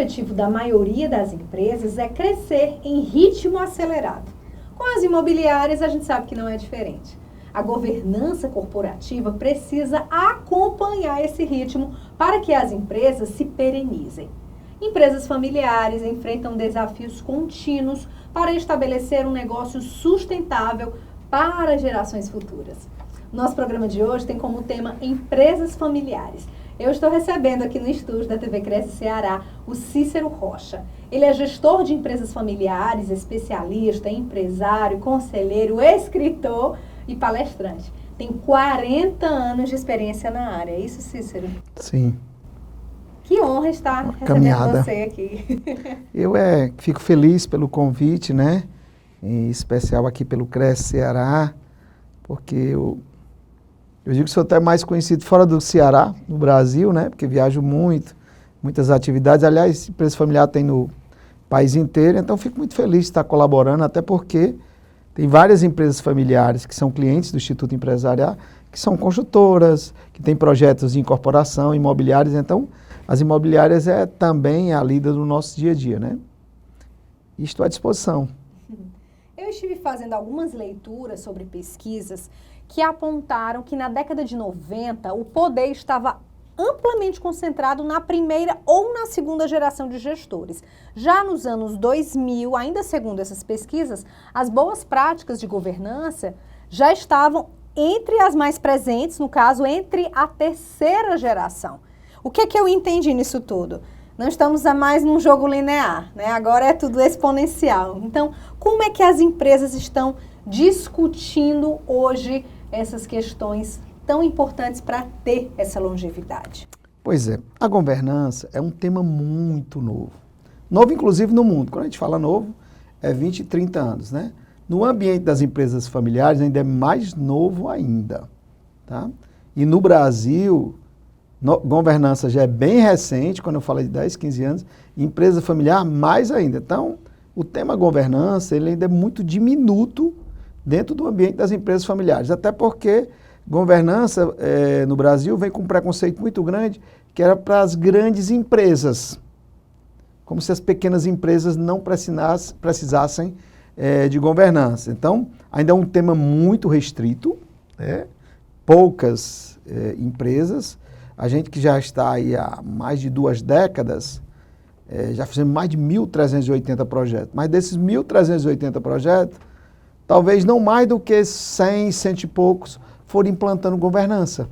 objetivo da maioria das empresas é crescer em ritmo acelerado. Com as imobiliárias, a gente sabe que não é diferente. A governança corporativa precisa acompanhar esse ritmo para que as empresas se perenizem. Empresas familiares enfrentam desafios contínuos para estabelecer um negócio sustentável para gerações futuras. Nosso programa de hoje tem como tema Empresas Familiares. Eu estou recebendo aqui no estúdio da TV Cresce Ceará o Cícero Rocha. Ele é gestor de empresas familiares, especialista, empresário, conselheiro, escritor e palestrante. Tem 40 anos de experiência na área. É isso, Cícero? Sim. Que honra estar recebendo Caminhada. você aqui. Eu fico feliz pelo convite, né? Em especial aqui pelo Cresce Ceará, porque eu digo que sou até mais conhecido fora do Ceará, no Brasil, né? Porque viajo muito, muitas atividades. Aliás, empresa familiar tem no país inteiro, então fico muito feliz de estar colaborando, até porque tem várias empresas familiares que são clientes do Instituto Empresarial, que são construtoras, que têm projetos de incorporação, imobiliários, então as imobiliárias é também a lida do nosso dia a dia, né? E estou à disposição. Eu estive fazendo algumas leituras sobre pesquisas que apontaram que na década de 90 o poder estava amplamente concentrado na primeira ou na segunda geração de gestores. Já nos anos 2000, ainda segundo essas pesquisas, as boas práticas de governança já estavam entre as mais presentes, no caso, entre a terceira geração. O que eu entendi nisso tudo? Não estamos mais num jogo linear, né? Agora é tudo exponencial. Então, como é que as empresas estão discutindo hoje essas questões tão importantes para ter essa longevidade? Pois é, a governança é um tema muito novo. Novo, inclusive, no mundo. Quando a gente fala novo, é 20, 30 anos, né? No ambiente das empresas familiares, ainda é mais novo ainda, tá? E no Brasil, governança já é bem recente, quando eu falei de 10, 15 anos, empresa familiar mais ainda. Então, o tema governança, ele ainda é muito diminuto dentro do ambiente das empresas familiares, até porque governança no Brasil vem com um preconceito muito grande, que era para as grandes empresas, como se as pequenas empresas não precisassem de governança. Então, ainda é um tema muito restrito, né? Poucas empresas. A gente que já está aí há mais de 2 décadas, já fizemos mais de 1.380 projetos. Mas desses 1.380 projetos, talvez não mais do que 100, 100 e poucos foram implantando governança,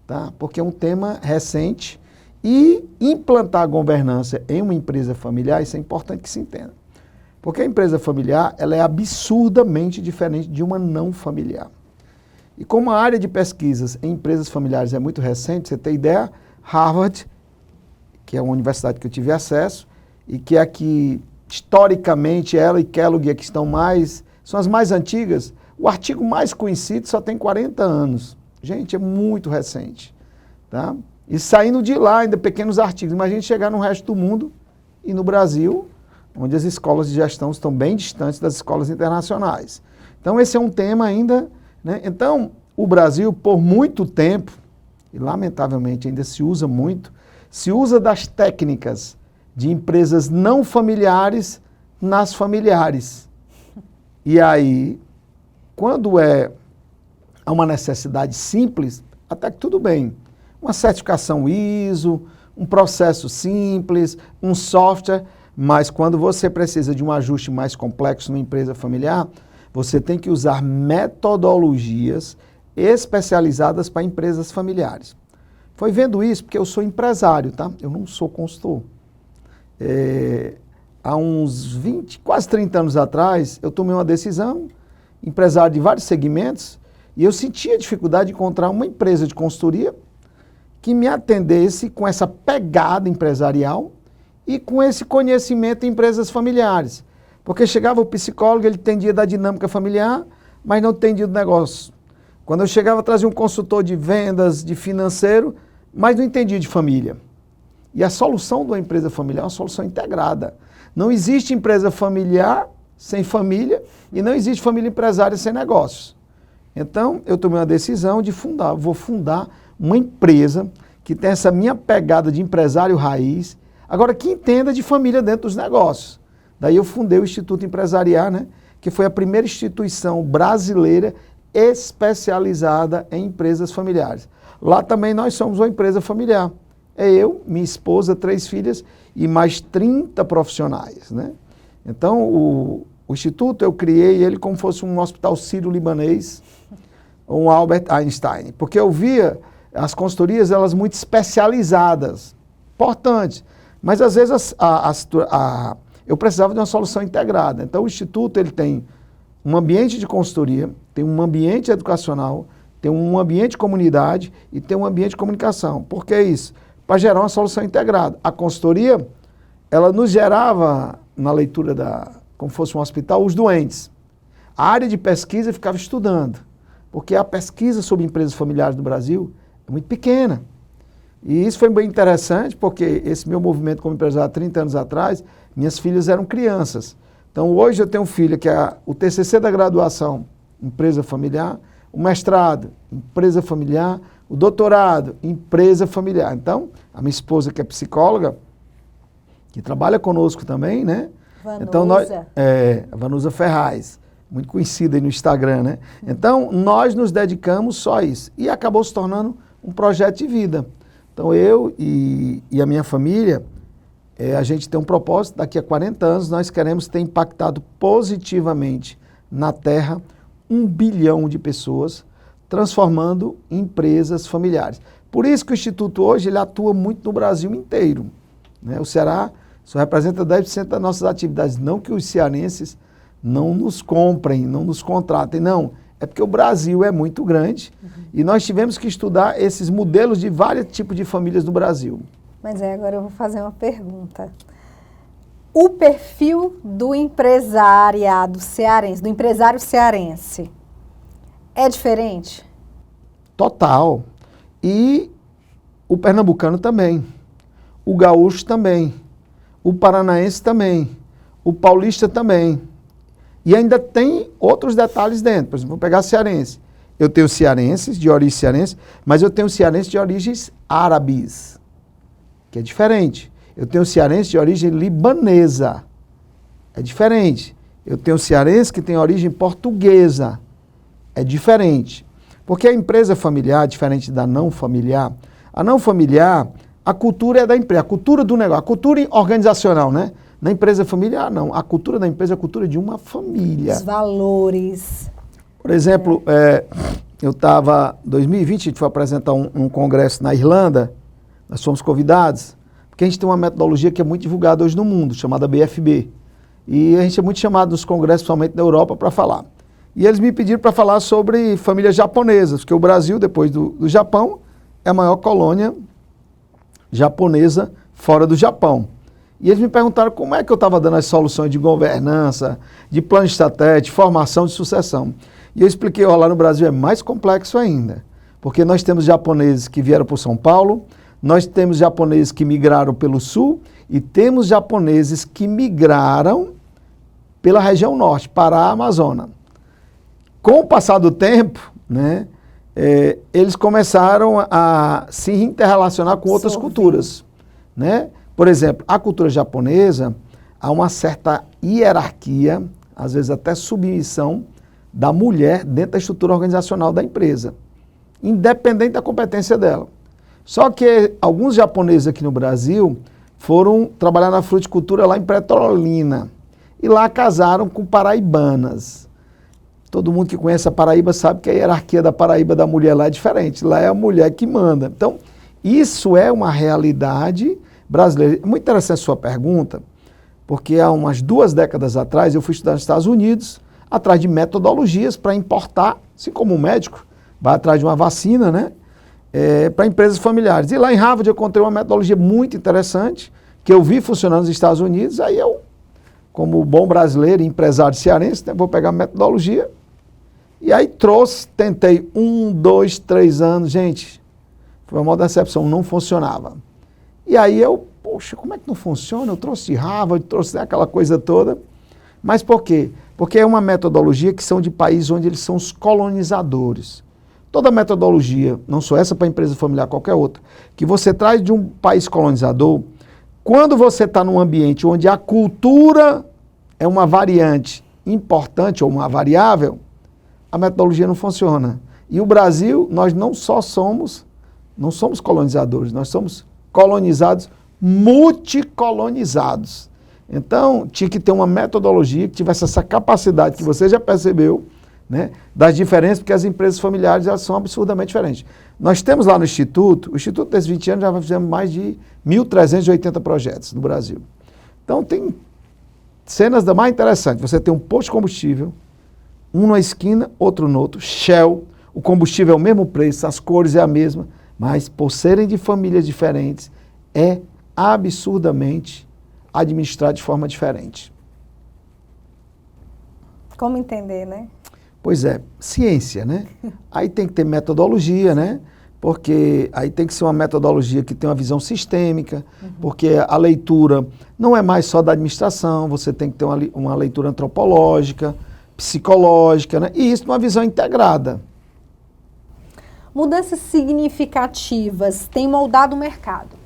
tá? Porque é um tema recente e implantar governança em uma empresa familiar, isso é importante que se entenda. Porque a empresa familiar, ela é absurdamente diferente de uma não familiar. E como a área de pesquisas em empresas familiares é muito recente, você tem ideia, Harvard, que é uma universidade que eu tive acesso, e que aqui, historicamente, ela e Kellogg que são as mais antigas, o artigo mais conhecido só tem 40 anos. Gente, é muito recente. Tá? E saindo de lá, ainda pequenos artigos. Imagina chegar no resto do mundo e no Brasil, onde as escolas de gestão estão bem distantes das escolas internacionais. Então, esse é um tema ainda, né? Então, o Brasil, por muito tempo, e lamentavelmente ainda se usa muito, se usa das técnicas de empresas não familiares nas familiares. E aí, quando há uma necessidade simples, até que tudo bem. Uma certificação ISO, um processo simples, um software, mas quando você precisa de um ajuste mais complexo numa empresa familiar, você tem que usar metodologias especializadas para empresas familiares. Foi vendo isso porque eu sou empresário, tá? Eu não sou consultor. Há uns 20, quase 30 anos atrás, eu tomei uma decisão, empresário de vários segmentos, e eu sentia dificuldade de encontrar uma empresa de consultoria que me atendesse com essa pegada empresarial e com esse conhecimento em empresas familiares. Porque chegava o psicólogo, ele entendia da dinâmica familiar, mas não entendia do negócio. Quando eu chegava, trazia um consultor de vendas, de financeiro, mas não entendia de família. E a solução de uma empresa familiar é uma solução integrada. Não existe empresa familiar sem família e não existe família empresária sem negócios. Então, eu tomei uma decisão de vou fundar uma empresa que tem essa minha pegada de empresário raiz, Agora, que entenda de família dentro dos negócios. Daí eu fundei o Instituto Empresariar, né? Que foi a primeira instituição brasileira especializada em empresas familiares. Lá também nós somos uma empresa familiar. É eu, minha esposa, 3 filhas e mais 30 profissionais, né? Então, o Instituto, eu criei ele como fosse um hospital sírio-libanês, um Albert Einstein, porque eu via as consultorias, elas muito especializadas, importantes, mas às vezes eu precisava de uma solução integrada. Então, o Instituto, ele tem um ambiente de consultoria, tem um ambiente educacional, tem um ambiente de comunidade e tem um ambiente de comunicação. Por que isso? Para gerar uma solução integrada. A consultoria, ela nos gerava, na leitura como fosse um hospital, os doentes. A área de pesquisa ficava estudando, porque a pesquisa sobre empresas familiares no Brasil é muito pequena. E isso foi bem interessante, porque esse meu movimento como empresário há 30 anos atrás, minhas filhas eram crianças. Então, hoje eu tenho filha que é o TCC da graduação, empresa familiar, o mestrado, empresa familiar, o doutorado, empresa familiar. Então, a minha esposa, que é psicóloga, que trabalha conosco também, né? Vanusa. Então, a Vanusa Ferraz, muito conhecida aí no Instagram, né? Então, nós nos dedicamos só a isso. E acabou se tornando um projeto de vida. Então, eu e a minha família, a gente tem um propósito, daqui a 40 anos nós queremos ter impactado positivamente na Terra 1 bilhão de pessoas, transformando empresas familiares. Por isso que o Instituto hoje ele atua muito no Brasil inteiro, né? O Ceará só representa 10% das nossas atividades. Não que os cearenses não nos comprem, não nos contratem, não. É porque o Brasil é muito grande e nós tivemos que estudar esses modelos de vários tipos de famílias no Brasil. Mas agora eu vou fazer uma pergunta. O perfil do empresariado cearense, do empresário cearense, é diferente? Total. E o pernambucano também, o gaúcho também, o paranaense também, o paulista também. E ainda tem outros detalhes dentro. Por exemplo, vou pegar cearense. Eu tenho cearenses, de origem cearense, mas eu tenho cearenses de origens árabes, que é diferente. Eu tenho cearense de origem libanesa, é diferente. Eu tenho cearense que tem origem portuguesa, é diferente. Porque a empresa familiar, diferente da não familiar, a não familiar, a cultura é da empresa, a cultura do negócio, a cultura organizacional, né? Na empresa familiar, não. A cultura da empresa é a cultura de uma família. Os valores. Por exemplo, eu estava, em 2020, a gente foi apresentar um congresso na Irlanda, nós fomos convidados, porque a gente tem uma metodologia que é muito divulgada hoje no mundo, chamada BFB. E a gente é muito chamado nos congressos, principalmente na Europa, para falar. E eles me pediram para falar sobre famílias japonesas, porque o Brasil, depois do Japão, é a maior colônia japonesa fora do Japão. E eles me perguntaram como é que eu estava dando as soluções de governança, de plano estratégico, de formação, de sucessão. E eu expliquei, lá no Brasil é mais complexo ainda, porque nós temos japoneses que vieram para São Paulo, nós temos japoneses que migraram pelo sul e temos japoneses que migraram pela região norte, Pará, Amazônia. Com o passar do tempo, né, eles começaram a se interrelacionar com outras culturas, né? Por exemplo, a cultura japonesa, há uma certa hierarquia, às vezes até submissão, da mulher dentro da estrutura organizacional da empresa, independente da competência dela. Só que alguns japoneses aqui no Brasil foram trabalhar na fruticultura lá em Petrolina, e lá casaram com paraibanas. Todo mundo que conhece a Paraíba sabe que a hierarquia da Paraíba da mulher lá é diferente, lá é a mulher que manda. Então, isso é uma realidade brasileira. É muito interessante a sua pergunta, porque há umas 2 décadas atrás eu fui estudar nos Estados Unidos, atrás de metodologias para importar, assim como um médico vai atrás de uma vacina, né, para empresas familiares. E lá em Harvard eu encontrei uma metodologia muito interessante, que eu vi funcionando nos Estados Unidos, aí eu, como bom brasileiro e empresário cearense, né, vou pegar a metodologia, e aí tentei 1, 2, 3 anos, gente, foi uma decepção, não funcionava. E aí poxa, como é que não funciona? Eu trouxe de Harvard, trouxe aquela coisa toda. Mas por quê? Porque é uma metodologia que são de países onde eles são os colonizadores. Toda metodologia, não só essa para empresa familiar, qualquer outra, que você traz de um país colonizador, Quando você está num ambiente onde a cultura é uma variante importante ou uma variável, a metodologia não funciona. E o Brasil, nós não somos colonizadores, nós somos colonizados, multicolonizados. Então, tinha que ter uma metodologia que tivesse essa capacidade que você já percebeu, né, das diferenças, porque as empresas familiares elas são absurdamente diferentes. Nós temos lá no Instituto, o Instituto desses 20 anos já fizemos mais de 1.380 projetos no Brasil. Então, tem cenas da mais interessantes. Você tem um posto de combustível, um na esquina, outro no outro, Shell, o combustível é o mesmo preço, as cores é a mesma, mas por serem de famílias diferentes, é absurdamente administrado de forma diferente. Como entender, né? Pois é, ciência, né? Aí tem que ter metodologia, né? Porque aí tem que ser uma metodologia que tem uma visão sistêmica, porque a leitura não é mais só da administração, você tem que ter uma leitura antropológica, psicológica, né? E isso numa visão integrada. Mudanças significativas têm moldado o mercado.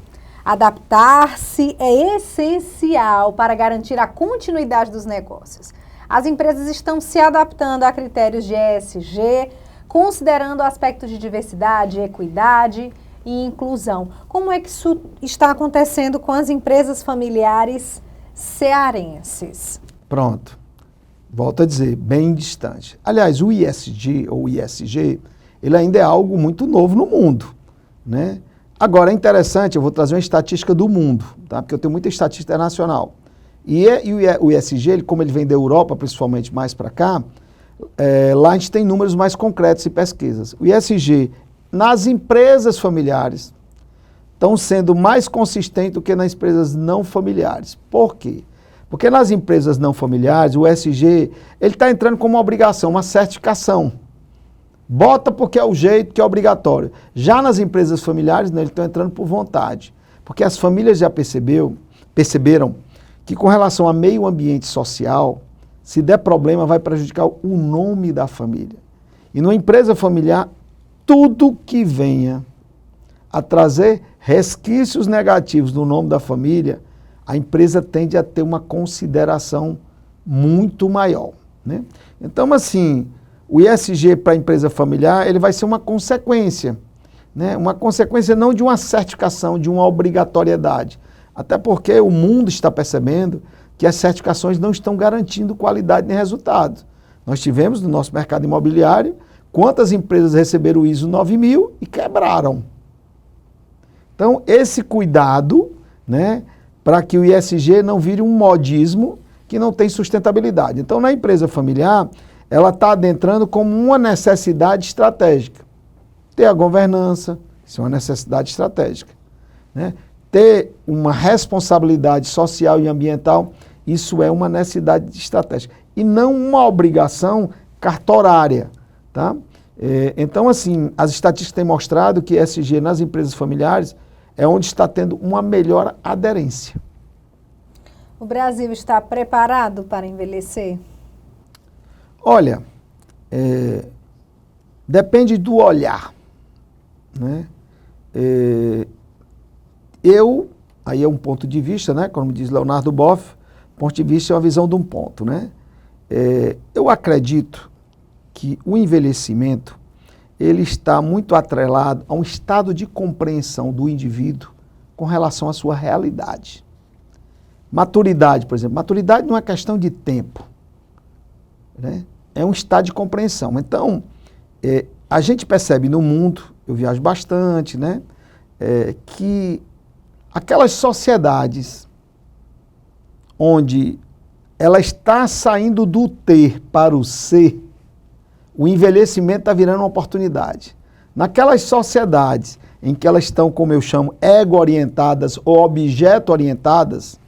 Adaptar-se é essencial para garantir a continuidade dos negócios. As empresas estão se adaptando a critérios de ESG, considerando aspectos de diversidade, equidade e inclusão. Como é que isso está acontecendo com as empresas familiares cearenses? Pronto. Volto a dizer, bem distante. Aliás, o ISG ou ISG, ele ainda é algo muito novo no mundo, né? Agora, é interessante, eu vou trazer uma estatística do mundo, tá? Porque eu tenho muita estatística internacional. E o ISG, como ele vem da Europa, principalmente mais para cá, lá a gente tem números mais concretos e pesquisas. O ISG, nas empresas familiares, estão sendo mais consistentes do que nas empresas não familiares. Por quê? Porque nas empresas não familiares, o ESG, ele está entrando como uma obrigação, uma certificação. Bota porque é o jeito, que é obrigatório. Já nas empresas familiares, né, eles estão entrando por vontade. Porque as famílias já perceberam que com relação a meio ambiente social, se der problema, vai prejudicar o nome da família. E numa empresa familiar, tudo que venha a trazer resquícios negativos no nome da família, a empresa tende a ter uma consideração muito maior, né? Então, assim, o ISG para a empresa familiar, ele vai ser uma consequência, né? Uma consequência não de uma certificação, de uma obrigatoriedade. Até porque o mundo está percebendo que as certificações não estão garantindo qualidade nem resultado. Nós tivemos no nosso mercado imobiliário quantas empresas receberam o ISO 9000 e quebraram. Então, esse cuidado, né, para que o ISG não vire um modismo que não tem sustentabilidade. Então, na empresa familiar, ela está adentrando como uma necessidade estratégica. Ter a governança, isso é uma necessidade estratégica, né? Ter uma responsabilidade social e ambiental, isso é uma necessidade estratégica. E não uma obrigação cartorária, tá? Então, assim, as estatísticas têm mostrado que ESG nas empresas familiares é onde está tendo uma melhor aderência. O Brasil está preparado para envelhecer? Olha, depende do olhar, né? Aí é um ponto de vista, né? Como diz Leonardo Boff, ponto de vista é uma visão de um ponto, né? Eu acredito que o envelhecimento, ele está muito atrelado a um estado de compreensão do indivíduo com relação à sua realidade. Maturidade, por exemplo. Maturidade não é questão de tempo, né? É um estado de compreensão. Então, a gente percebe no mundo, eu viajo bastante, né? Que aquelas sociedades onde ela está saindo do ter para o ser, o envelhecimento está virando uma oportunidade. Naquelas sociedades em que elas estão, como eu chamo, ego-orientadas ou objeto-orientadas,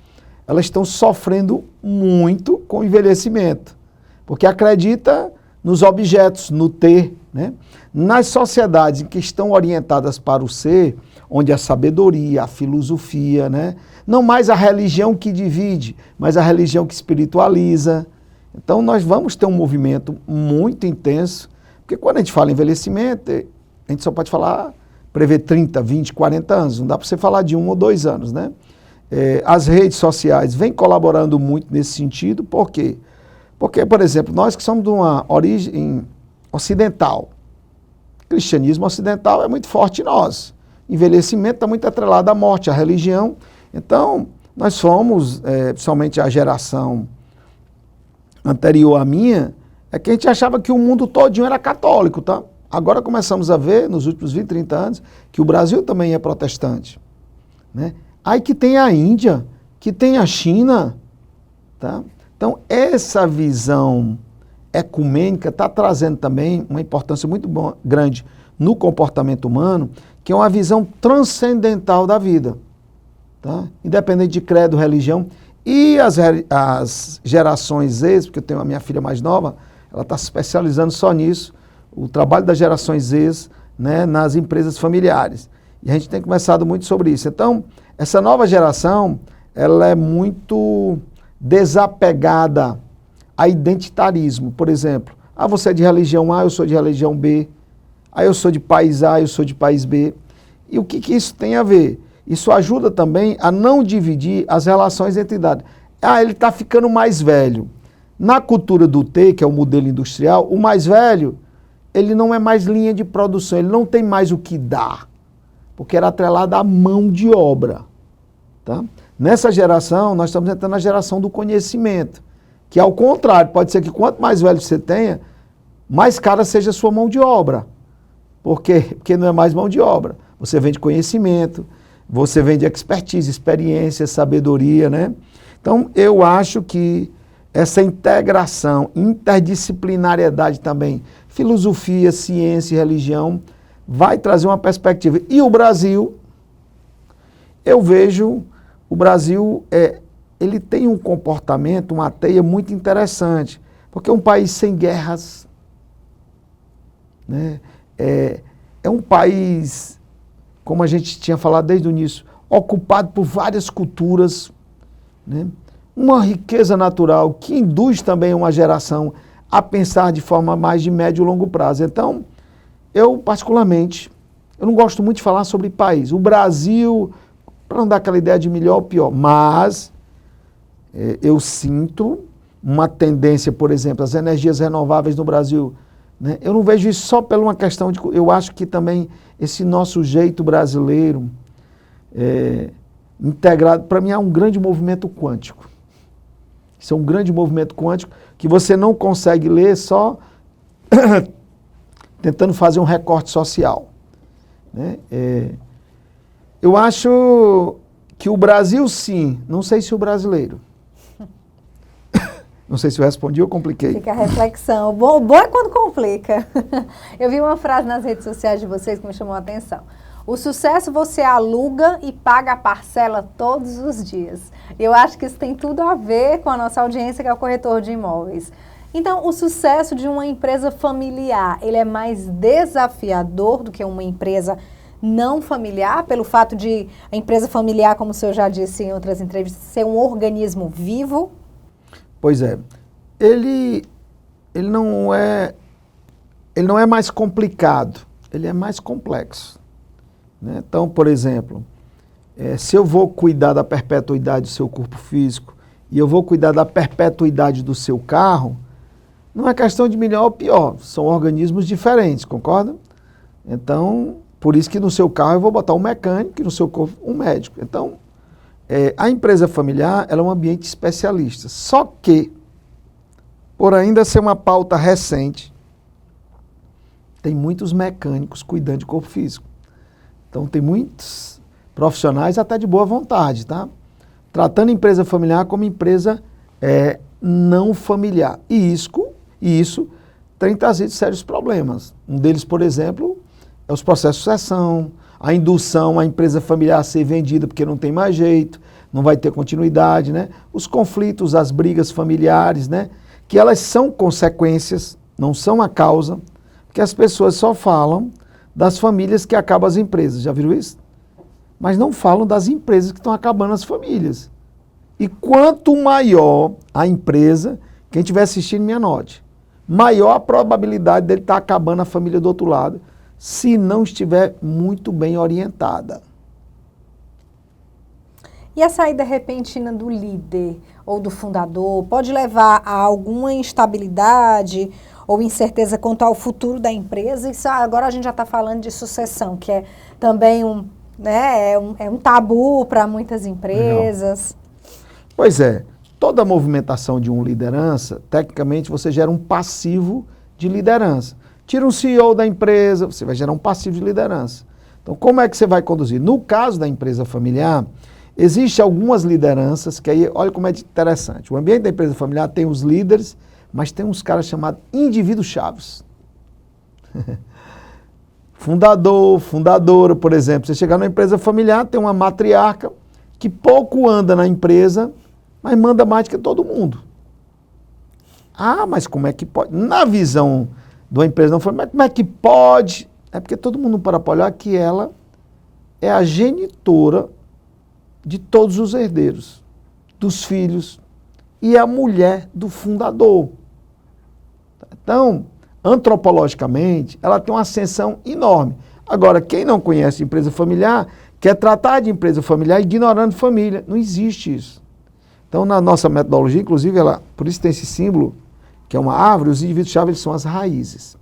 elas estão sofrendo muito com o envelhecimento, porque acredita nos objetos, no ter, né? Nas sociedades em que estão orientadas para o ser, onde a sabedoria, a filosofia, né? Não mais a religião que divide, mas a religião que espiritualiza. Então nós vamos ter um movimento muito intenso, porque quando a gente fala em envelhecimento, a gente só pode falar, prever 30, 20, 40 anos, não dá para você falar de 1 ou 2 anos, né? As redes sociais vêm colaborando muito nesse sentido. Por quê? Porque, por exemplo, nós que somos de uma origem ocidental, o cristianismo ocidental é muito forte em nós. Envelhecimento está muito atrelado à morte, à religião. Então, nós somos, principalmente a geração anterior à minha, que a gente achava que o mundo todinho era católico, tá? Agora começamos a ver, nos últimos 20, 30 anos, que o Brasil também é protestante, né? Aí que tem a Índia, que tem a China, tá? Então, essa visão ecumênica está trazendo também uma importância muito grande no comportamento humano, que é uma visão transcendental da vida, tá? Independente de credo, religião. E as gerações Z, porque eu tenho a minha filha mais nova, ela está se especializando só nisso, o trabalho das gerações Z, né, nas empresas familiares. E a gente tem conversado muito sobre isso. Então, essa nova geração, ela é muito desapegada a identitarismo. Por exemplo, você é de religião A, eu sou de religião B, eu sou de país A, eu sou de país B. E o que isso tem a ver? Isso ajuda também a não dividir as relações entre idades. Ele está ficando mais velho. Na cultura do T, que é o modelo industrial, o mais velho, ele não é mais linha de produção, ele não tem mais o que dar, porque era atrelado à mão de obra. Tá? Nessa geração, nós estamos entrando na geração do conhecimento, que ao contrário, pode ser que quanto mais velho você tenha, mais cara seja a sua mão de obra. Por quê? Porque não é mais mão de obra. Você vende conhecimento, você vende expertise, experiência, sabedoria, né? Então, eu acho que essa integração, interdisciplinariedade também, filosofia, ciência e religião, vai trazer uma perspectiva. E o Brasil, eu vejo, o Brasil, ele tem um comportamento, uma teia muito interessante, porque é um país sem guerras, né? É um país, como a gente tinha falado desde o início, ocupado por várias culturas, né? Uma riqueza natural que induz também uma geração a pensar de forma mais de médio e longo prazo. Então, eu particularmente, eu não gosto muito de falar sobre país. O Brasil, para não dar aquela ideia de melhor ou pior, mas eu sinto uma tendência, por exemplo, as energias renováveis no Brasil, né? Eu não vejo isso só por uma questão de... Eu acho que também esse nosso jeito brasileiro, integrado, para mim é um grande movimento quântico. Isso é um grande movimento quântico que você não consegue ler só tentando fazer um recorte social, né? Eu acho que o Brasil, sim, não sei se o brasileiro. Não sei se eu respondi ou compliquei. Fica a reflexão. Bom é quando complica. Eu vi uma frase nas redes sociais de vocês que me chamou a atenção. O sucesso você aluga e paga a parcela todos os dias. Eu acho que isso tem tudo a ver com a nossa audiência, que é o corretor de imóveis. Então, o sucesso de uma empresa familiar, ele é mais desafiador do que uma empresa não familiar, pelo fato de a empresa familiar, como o senhor já disse em outras entrevistas, ser um organismo vivo? Pois é. Ele não é mais complicado, ele é mais complexo, né? Então, por exemplo, se eu vou cuidar da perpetuidade do seu corpo físico e eu vou cuidar da perpetuidade do seu carro, não é questão de melhor ou pior, são organismos diferentes, concorda? Então, por isso que no seu carro eu vou botar um mecânico e no seu corpo um médico. Então, a empresa familiar ela é um ambiente especialista, só que, por ainda ser uma pauta recente, tem muitos mecânicos cuidando de corpo físico. Então, tem muitos profissionais até de boa vontade, tá? Tratando a empresa familiar como empresa não familiar. E isso tem trazido sérios problemas. Um deles, por exemplo, é os processos de sucessão, a indução à empresa familiar a ser vendida porque não tem mais jeito, não vai ter continuidade, né? Os conflitos, as brigas familiares, né? Que elas são consequências, não são a causa, porque as pessoas só falam das famílias que acabam as empresas. Já viram isso? Mas não falam das empresas que estão acabando as famílias. E quanto maior a empresa, quem estiver assistindo me anote, maior a probabilidade dele estar acabando a família do outro lado, se não estiver muito bem orientada. E a saída repentina do líder ou do fundador pode levar a alguma instabilidade ou incerteza quanto ao futuro da empresa? Isso agora a gente já está falando de sucessão, que é também um tabu para muitas empresas. Pois é, toda movimentação de uma liderança, tecnicamente você gera um passivo de liderança. Tira um CEO da empresa, você vai gerar um passivo de liderança. Então, como é que você vai conduzir? No caso da empresa familiar, existem algumas lideranças, que aí, olha como é interessante. O ambiente da empresa familiar tem os líderes, mas tem uns caras chamados indivíduos chaves. Fundador, fundadora, por exemplo. Você chegar numa empresa familiar, tem uma matriarca que pouco anda na empresa, mas manda mais que todo mundo. Ah, mas como é que pode? Na visão de uma empresa não foi, mas como é que pode? É porque todo mundo para olhar que ela é a genitora de todos os herdeiros, dos filhos, e a mulher do fundador. Então, antropologicamente, ela tem uma ascensão enorme. Agora, quem não conhece empresa familiar, quer tratar de empresa familiar ignorando família. Não existe isso. Então, na nossa metodologia, inclusive, por isso tem esse símbolo, que é uma árvore, os indivíduos-chave são as raízes.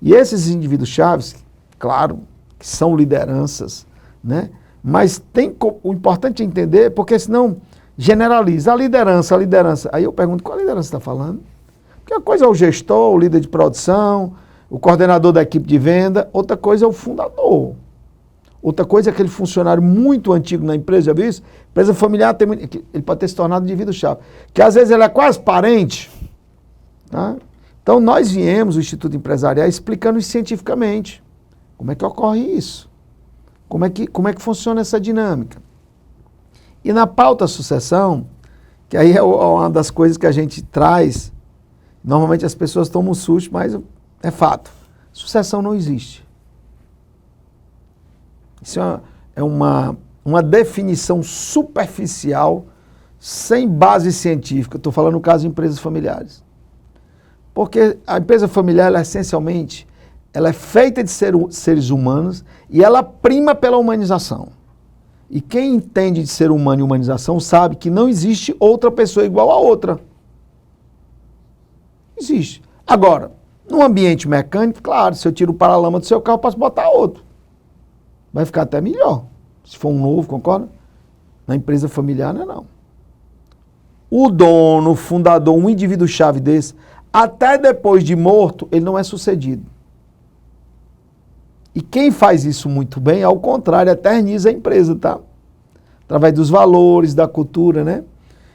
E esses indivíduos-chave, claro, que são lideranças, né? Mas o importante é entender, porque senão generaliza a liderança. Aí eu pergunto, qual liderança você está falando? Porque uma coisa é o gestor, o líder de produção, o coordenador da equipe de venda, outra coisa é o fundador. Outra coisa é aquele funcionário muito antigo na empresa, já viu isso? Empresa familiar, ele pode ter se tornado indivíduo-chave, que às vezes ele é quase parente. Tá? Então nós viemos, o Instituto Empresarial, explicando isso cientificamente. Como é que ocorre isso? Como é que funciona essa dinâmica? E na pauta sucessão, que aí é uma das coisas que a gente traz, normalmente as pessoas tomam um susto, mas é fato. Sucessão não existe. Isso é uma definição superficial, sem base científica. Estou falando no caso de empresas familiares. Porque a empresa familiar, essencialmente, ela é feita de seres humanos e ela prima pela humanização. E quem entende de ser humano e humanização sabe que não existe outra pessoa igual a outra. Existe. Agora, num ambiente mecânico, claro, se eu tiro o paralama do seu carro, eu posso botar outro. Vai ficar até melhor. Se for um novo, concorda? Na empresa familiar, não. O dono, o fundador, um indivíduo-chave desse, até depois de morto, ele não é sucedido. E quem faz isso muito bem, ao contrário, eterniza a empresa, tá? Através dos valores, da cultura, né?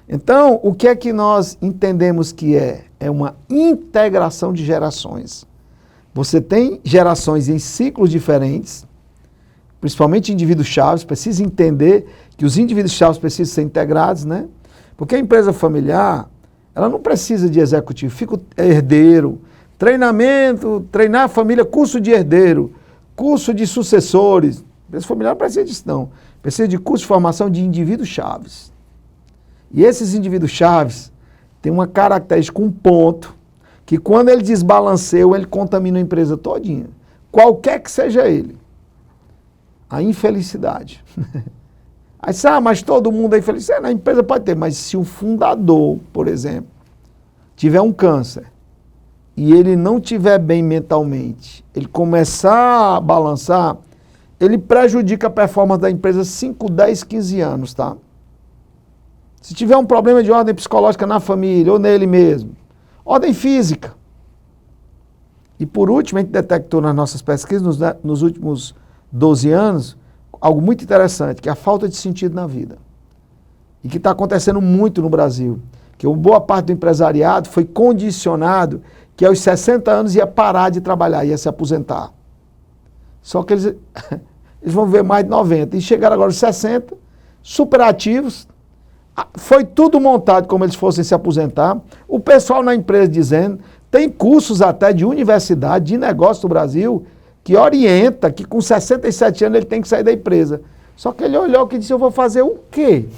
Então, o que é que nós entendemos que é? É uma integração de gerações. Você tem gerações em ciclos diferentes, principalmente indivíduos-chaves, precisa entender que os indivíduos-chaves precisam ser integrados, né? Porque a empresa familiar, ela não precisa de executivo, fica o herdeiro, treinamento, treinar a família, curso de herdeiro, curso de sucessores. A empresa familiar não precisa disso, não. Precisa de curso de formação de indivíduos-chaves. E esses indivíduos-chaves têm uma característica, um ponto, que quando ele desbalanceia, ele contamina a empresa todinha. Qualquer que seja ele. A infelicidade. Aí, mas todo mundo é infeliz. Na empresa pode ter, mas se o fundador, por exemplo, tiver um câncer e ele não tiver bem mentalmente, ele começar a balançar, ele prejudica a performance da empresa 5, 10, 15 anos, tá? Se tiver um problema de ordem psicológica na família ou nele mesmo, ordem física. E por último, a gente detectou nas nossas pesquisas, nos últimos 12 anos, algo muito interessante, que é a falta de sentido na vida. E que está acontecendo muito no Brasil. Que uma boa parte do empresariado foi condicionado que aos 60 anos ia parar de trabalhar, ia se aposentar. Só que eles vão ver mais de 90. E chegaram agora aos 60, superativos. Foi tudo montado como eles fossem se aposentar. O pessoal na empresa dizendo, tem cursos até de universidade, de negócio do Brasil, que orienta que com 67 anos ele tem que sair da empresa. Só que ele olhou e disse, eu vou fazer o quê?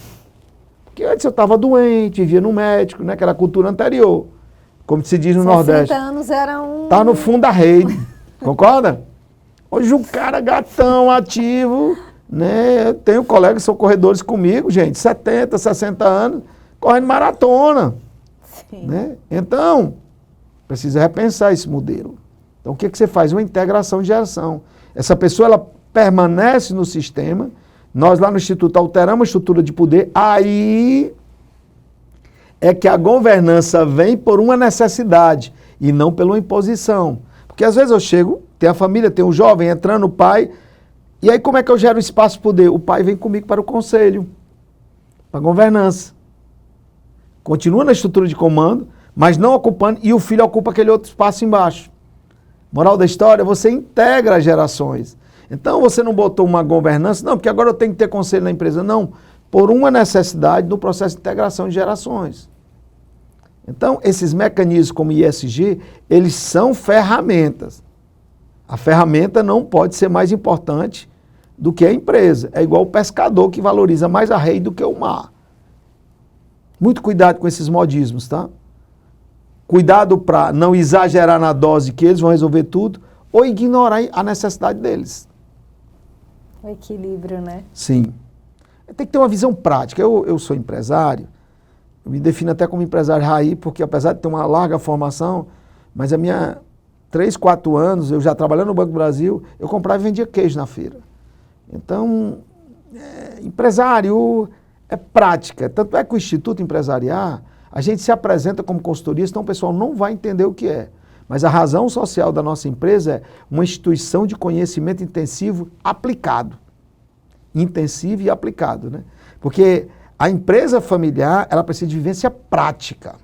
Porque antes eu estava doente, vivia no médico, né, que era a cultura anterior. Como se diz no Nordeste. 60 anos era um... Tá no fundo da rede, concorda? Hoje o cara gatão, ativo, Né? Eu tenho colegas que são corredores comigo, gente, 70, 60 anos, correndo maratona. Sim. Né? Então, precisa repensar esse modelo. Então, o que você faz? Uma integração de geração. Essa pessoa, ela permanece no sistema, nós lá no Instituto alteramos a estrutura de poder, aí é que a governança vem por uma necessidade e não pela imposição. Porque às vezes eu chego, tem a família, tem o jovem entrando, o pai, e aí como é que eu gero espaço de poder? O pai vem comigo para o conselho, para a governança. Continua na estrutura de comando, mas não ocupando, e o filho ocupa aquele outro espaço embaixo. Moral da história, você integra as gerações. Então você não botou uma governança, não, porque agora eu tenho que ter conselho na empresa. Não, por uma necessidade no processo de integração de gerações. Então, esses mecanismos como ISG, eles são ferramentas. A ferramenta não pode ser mais importante do que a empresa. É igual o pescador que valoriza mais a rede do que o mar. Muito cuidado com esses modismos, tá? Cuidado para não exagerar na dose que eles vão resolver tudo ou ignorar a necessidade deles. O equilíbrio, né? Sim. Tem que ter uma visão prática. Eu sou empresário, eu me defino até como empresário raiz, porque apesar de ter uma larga formação, mas a minha 3, 4 anos, eu já trabalhando no Banco do Brasil, eu comprava e vendia queijo na feira. Então, empresário é prática. Tanto é que o Instituto Empresariar, a gente se apresenta como consultoria, senão o pessoal não vai entender o que é. Mas a razão social da nossa empresa é uma instituição de conhecimento intensivo aplicado. Intensivo e aplicado, né? Porque a empresa familiar, ela precisa de vivência prática.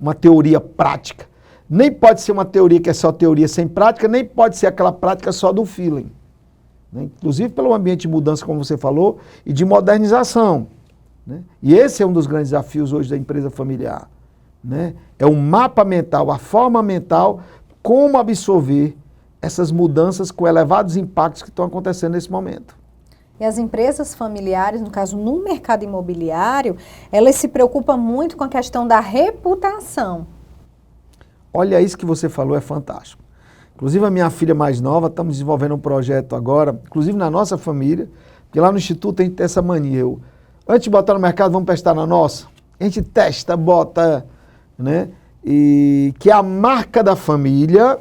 Uma teoria prática. Nem pode ser uma teoria que é só teoria sem prática, nem pode ser aquela prática só do feeling. Né? Inclusive pelo ambiente de mudança, como você falou, e de modernização. Né? E esse é um dos grandes desafios hoje da empresa familiar. Né? É o mapa mental, a forma mental, como absorver essas mudanças com elevados impactos que estão acontecendo nesse momento. E as empresas familiares, no caso no mercado imobiliário, elas se preocupam muito com a questão da reputação. Olha, isso que você falou é fantástico. Inclusive a minha filha mais nova, estamos desenvolvendo um projeto agora, inclusive na nossa família, porque lá no Instituto a gente tem essa mania. Antes de botar no mercado, vamos testar na nossa. A gente testa, bota, né? E que a marca da família,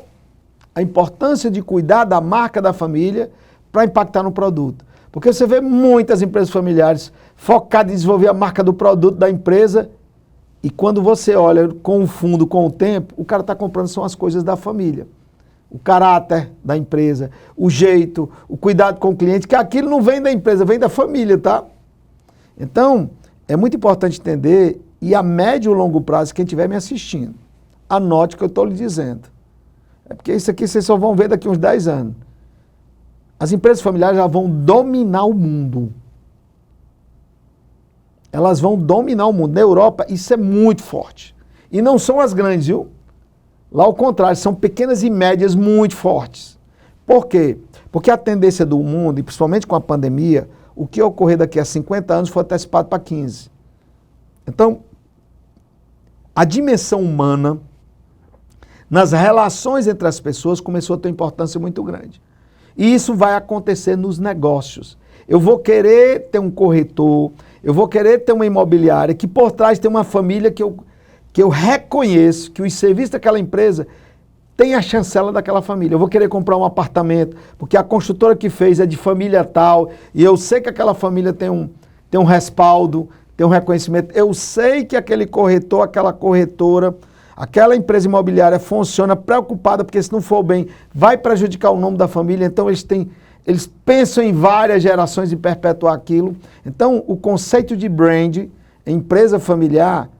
a importância de cuidar da marca da família para impactar no produto. Porque você vê muitas empresas familiares focadas em desenvolver a marca do produto da empresa e quando você olha com o fundo, com o tempo, o cara está comprando são as coisas da família. O caráter da empresa, o jeito, o cuidado com o cliente, que aquilo não vem da empresa, vem da família, tá? Então, é muito importante entender, e a médio e longo prazo, quem estiver me assistindo, anote o que eu estou lhe dizendo. É porque isso aqui vocês só vão ver daqui uns 10 anos. As empresas familiares já vão dominar o mundo. Elas vão dominar o mundo. Na Europa, isso é muito forte. E não são as grandes, viu? Lá ao contrário, são pequenas e médias muito fortes. Por quê? Porque a tendência do mundo, e principalmente com a pandemia, o que ocorrer daqui a 50 anos foi antecipado para 15. Então, a dimensão humana nas relações entre as pessoas começou a ter importância muito grande. E isso vai acontecer nos negócios. Eu vou querer ter um corretor, eu vou querer ter uma imobiliária que por trás tem uma família que eu reconheço que os serviços daquela empresa tem a chancela daquela família. Eu vou querer comprar um apartamento, porque a construtora que fez é de família tal, e eu sei que aquela família tem um respaldo, tem um reconhecimento. Eu sei que aquele corretor, aquela corretora, aquela empresa imobiliária funciona preocupada, porque se não for bem, vai prejudicar o nome da família. Então eles pensam em várias gerações e perpetuar aquilo. Então o conceito de brand, empresa familiar,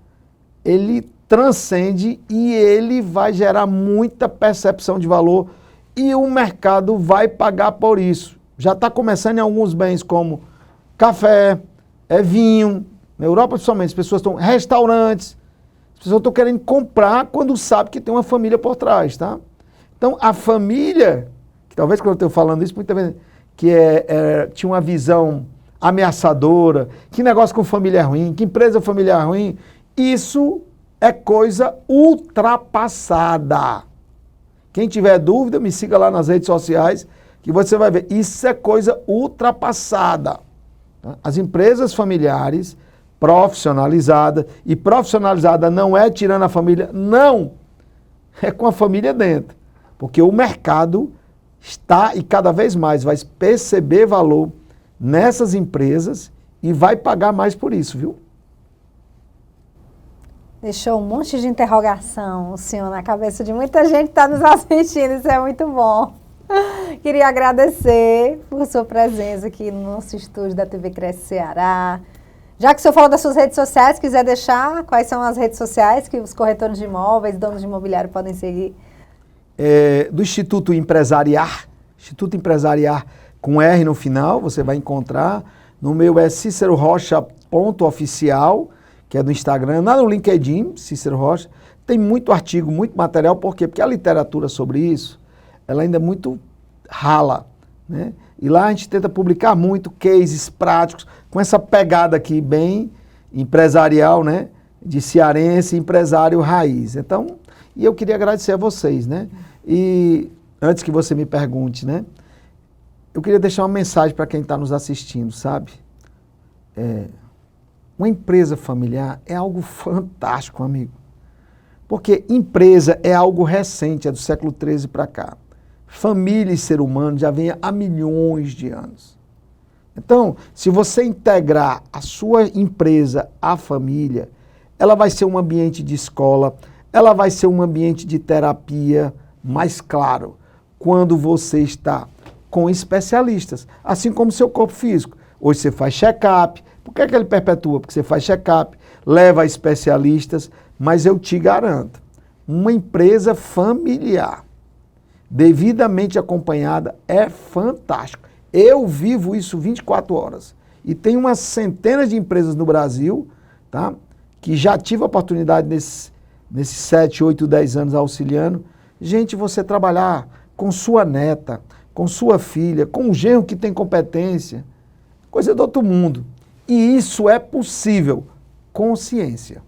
ele transcende e ele vai gerar muita percepção de valor e o mercado vai pagar por isso. Já está começando em alguns bens como café, vinho, na Europa principalmente, as pessoas estão restaurantes, as pessoas estão querendo comprar quando sabe que tem uma família por trás, tá? Então a família, que talvez quando eu estou falando isso, muita vez, que tinha uma visão ameaçadora, que negócio com família é ruim, que empresa familiar é ruim, isso é coisa ultrapassada. Quem tiver dúvida, me siga lá nas redes sociais, que você vai ver, isso é coisa ultrapassada. Tá? As empresas familiares profissionalizadas, e profissionalizada não é tirando a família, não, é com a família dentro. Porque o mercado está e cada vez mais vai perceber valor nessas empresas e vai pagar mais por isso, viu? Deixou um monte de interrogação, o senhor, na cabeça de muita gente que está nos assistindo, isso é muito bom. Queria agradecer por sua presença aqui no nosso estúdio da TV Cresce Ceará. Já que o senhor falou das suas redes sociais, quiser deixar, quais são as redes sociais que os corretores de imóveis, donos de imobiliário podem seguir? Do Instituto Empresariar com R no final, você vai encontrar. No meu é cicerorocha.oficial, que é do Instagram, lá no LinkedIn, Cícero Rocha. Tem muito artigo, muito material, por quê? Porque a literatura sobre isso, ela ainda é muito rala, né? E lá a gente tenta publicar muito cases práticos, com essa pegada aqui bem empresarial, né? De cearense, empresário raiz. Então, e eu queria agradecer a vocês, né? E antes que você me pergunte, né? Eu queria deixar uma mensagem para quem está nos assistindo, sabe? Uma empresa familiar é algo fantástico, amigo. Porque empresa é algo recente, é do século XIII para cá. Família e ser humano já vem há milhões de anos. Então, se você integrar a sua empresa à família, ela vai ser um ambiente de escola, ela vai ser um ambiente de terapia, mas claro, quando você está com especialistas, assim como seu corpo físico. Hoje você faz check-up. Por que ele perpetua? Porque você faz check-up, leva a especialistas, mas eu te garanto, uma empresa familiar, devidamente acompanhada, é fantástico. Eu vivo isso 24 horas. E tem umas centenas de empresas no Brasil, tá, que já tive a oportunidade nesses 7, 8, 10 anos auxiliando. Gente, você trabalhar com sua neta, com sua filha, com um genro que tem competência, coisa do outro mundo. E isso é possível com ciência.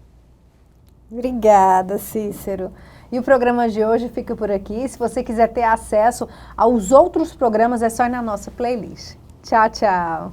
Obrigada, Cícero. E o programa de hoje fica por aqui. Se você quiser ter acesso aos outros programas, é só ir na nossa playlist. Tchau, tchau.